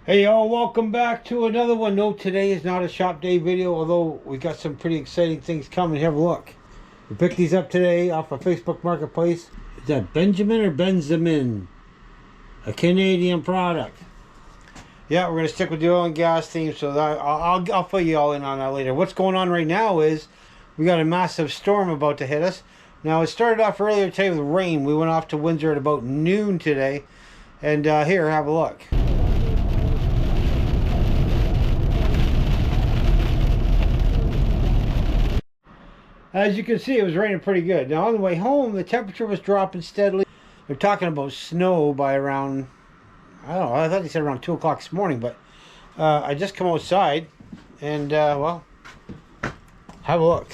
Hey y'all, welcome back to another one. No, today is not a shop day video, although we got some pretty exciting things coming. Have a look. We picked these up today off of Facebook Marketplace. Is that Benjamin or Benjamin? A Canadian product. Yeah, we're going to stick with the oil and gas theme, so I'll fill you all in on that later. What's going on right now is we got a massive storm about to hit us. Now, it started off earlier today with rain. We went off to Windsor at about noon today. And here, have a look. As you can see, it was raining pretty good. Now, on the way home, the temperature was dropping steadily. They're talking about snow by around, I don't know, I thought they said around 2 o'clock this morning, but I just come outside and, well, have a look.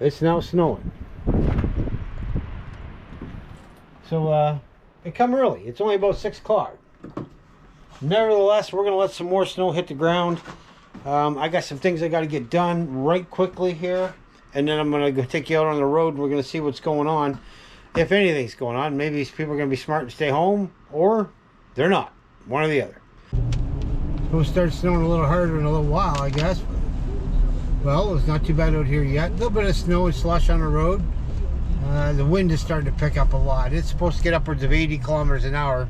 It's now snowing. So, it come early. It's only about 6 o'clock. Nevertheless, we're going to let some more snow hit the ground. I got some things I got to get done right quickly here, and then I'm going to go take you out on the road and we're going to see what's going on. If anything's going on, maybe these people are going to be smart and stay home, or they're not. One or the other. It's supposed to start snowing a little harder in a little while, I guess. Well, it's not too bad out here yet. A little bit of snow and slush on the road. The wind is starting to pick up a lot. It's supposed to get upwards of 80 kilometers an hour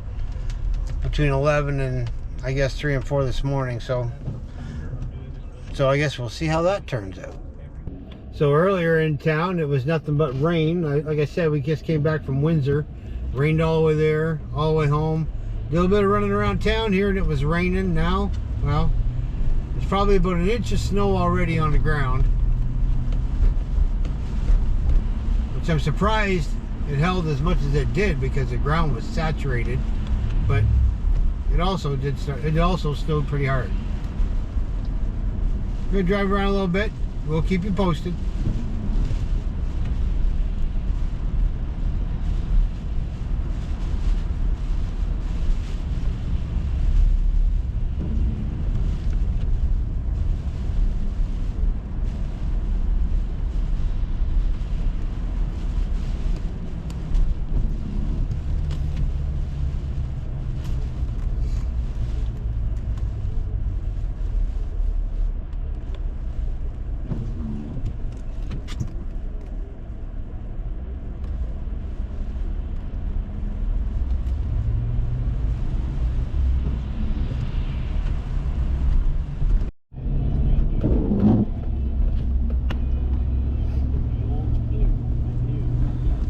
between 11 and I guess 3 and 4 this morning. So I guess we'll see how that turns out. So earlier in town, it was nothing but rain. Like I said, we just came back from Windsor. Rained all the way there, all the way home. A little bit of running around town here, and it was raining. Now, well, there's probably about an inch of snow already on the ground. Which I'm surprised it held as much as it did because the ground was saturated. But it also snowed pretty hard. We're going to drive around a little bit. We'll keep you posted.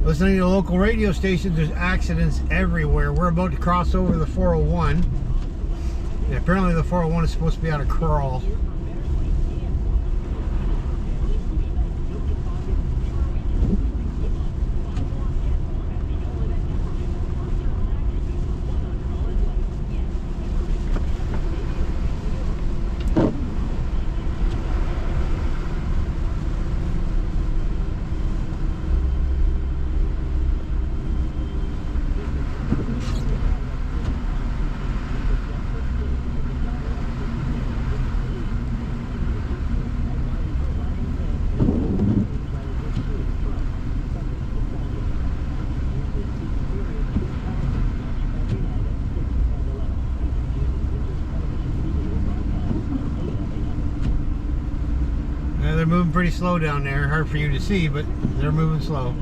Listening to local radio stations, there's accidents everywhere. We're about to cross over the 401. And apparently the 401 is supposed to be out of Crawl. They're moving pretty slow down there. Hard for you to see, but they're moving slow.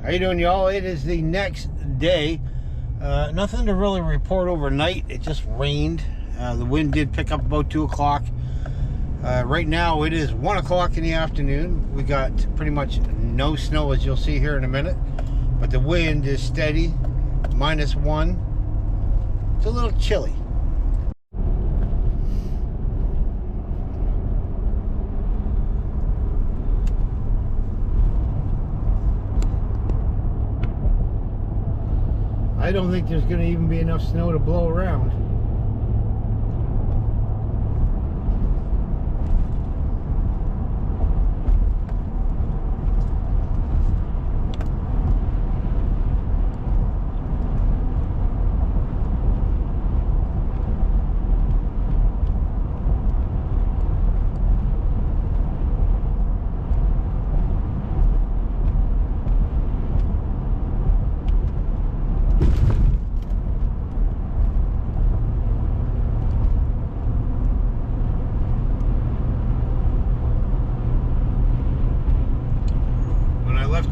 How you doing, y'all? It is the next day. Nothing to really report overnight. It just rained. The wind did pick up about 2 o'clock. Right now it is 1 o'clock in the afternoon. We got pretty much no snow, as you'll see here in a minute. But the wind is steady, -1. It's a little chilly. I don't think there's going to even be enough snow to blow around.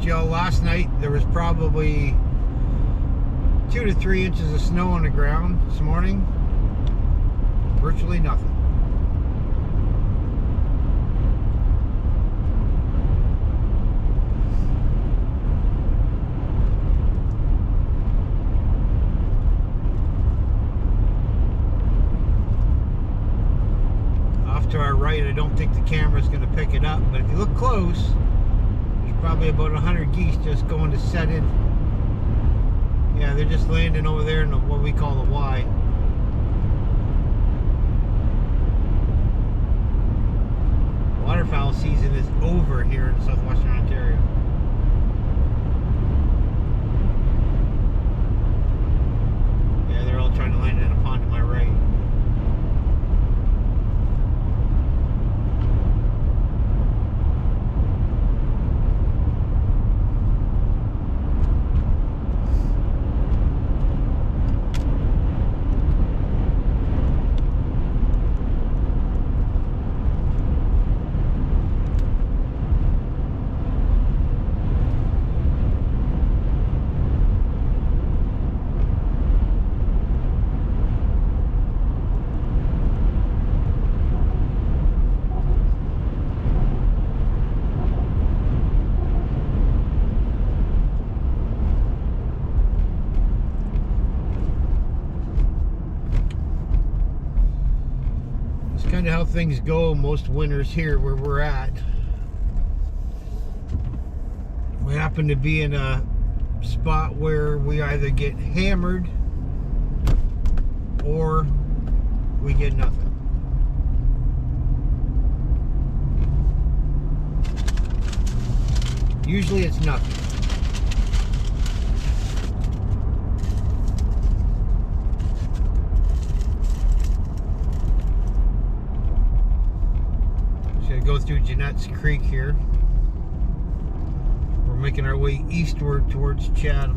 Y'all, last night there was probably 2 to 3 inches of snow on the ground. This morning, virtually nothing. Off to our right, I don't think the camera's going to pick it up, but if you look close, probably about 100 geese just going to set in. Yeah, they're just landing over there in what we call the Y. Waterfowl season is over here in southwestern Ontario. Yeah, they're all trying to land in a pond to my right. Kind of how things go most winters here where we're at. We happen to be in a spot where we either get hammered or we get nothing. Usually it's nothing. Go through Jeanette's Creek here. We're making our way eastward towards Chatham.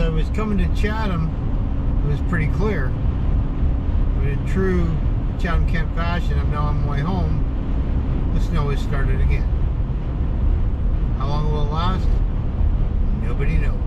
I was coming to Chatham, it was pretty clear. But in true Chatham Kent fashion, now on my way home, the snow has started again. How long will it last? Nobody knows.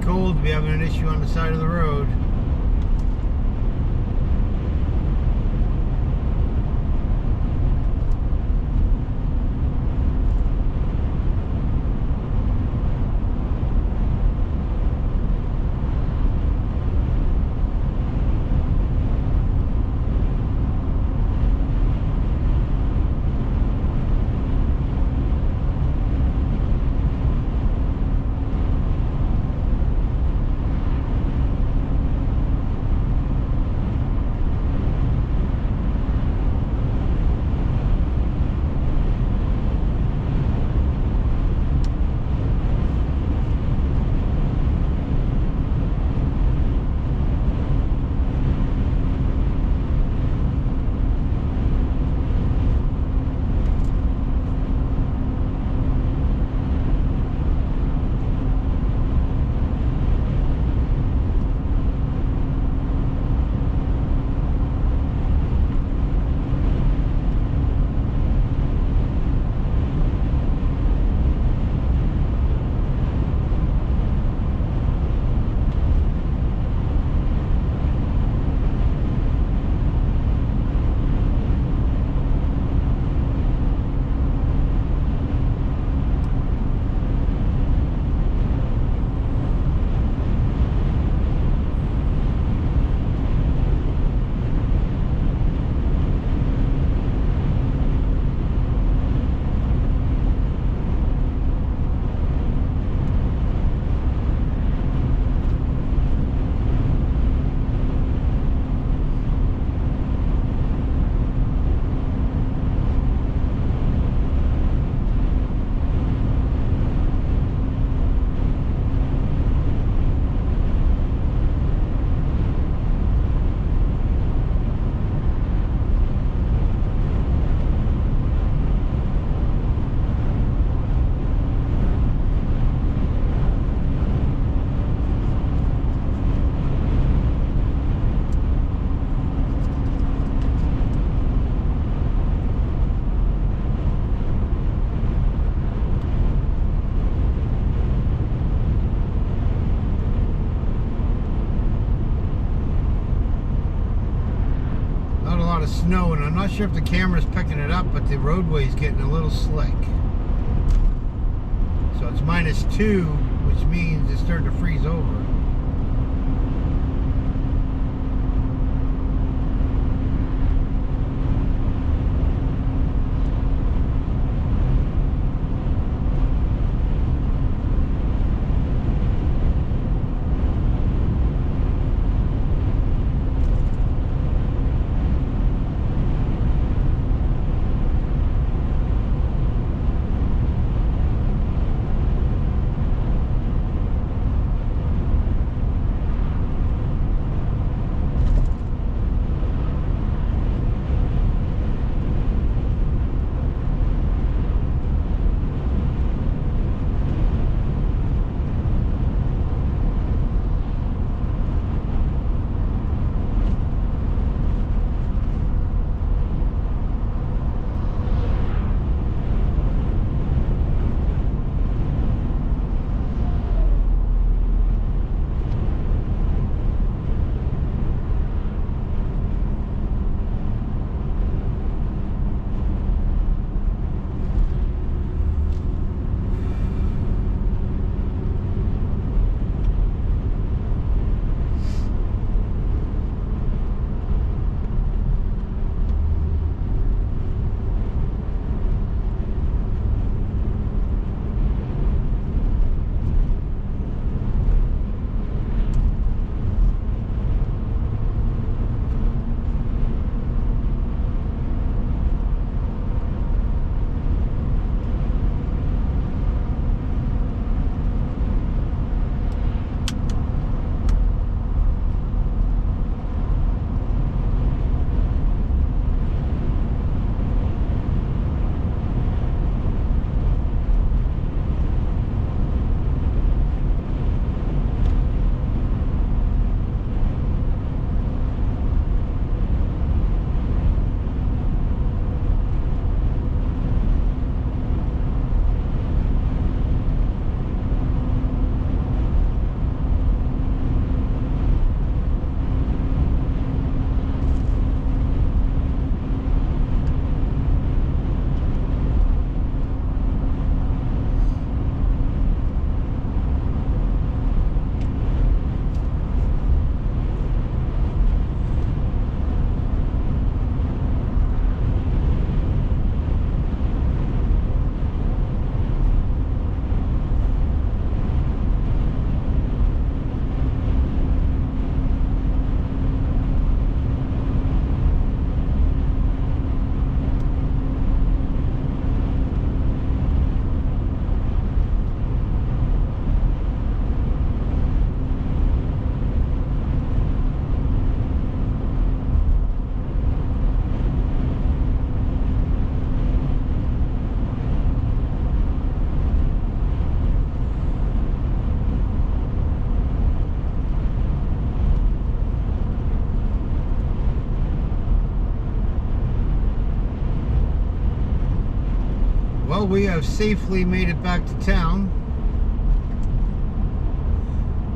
Cold to be having an issue on the side of the road. lot of snow, and I'm not sure if the camera's picking it up, but the roadway's getting a little slick. So it's -2, which means it's starting to freeze over. Well, we have safely made it back to town.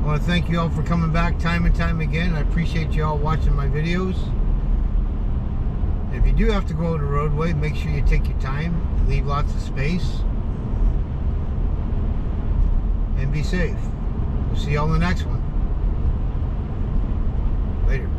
I want to thank you all for coming back time and time again. I appreciate you all watching my videos. If you do have to go to the roadway, make sure you take your time, leave lots of space, and be safe. We'll see you all in the next one. Later.